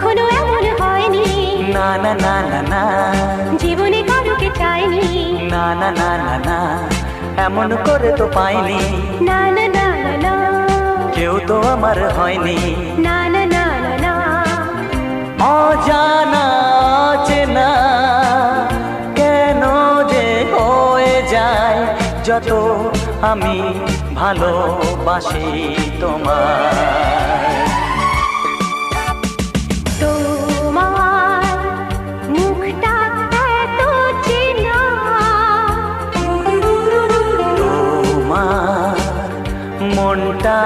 কখনো এমন হয়নি, না না না না না, জীবনে কারুকে চাইনি, না না না না না, এমন করে তো পাইনি, না না না না না, কেউ তো আমার হয়নি। না না না না না, অজানা চেনা কেন যে হয়ে যায় যত আমি ভালোবাসি তোমায়। তোমার মুখটা এত চেনা, তোমার মনটা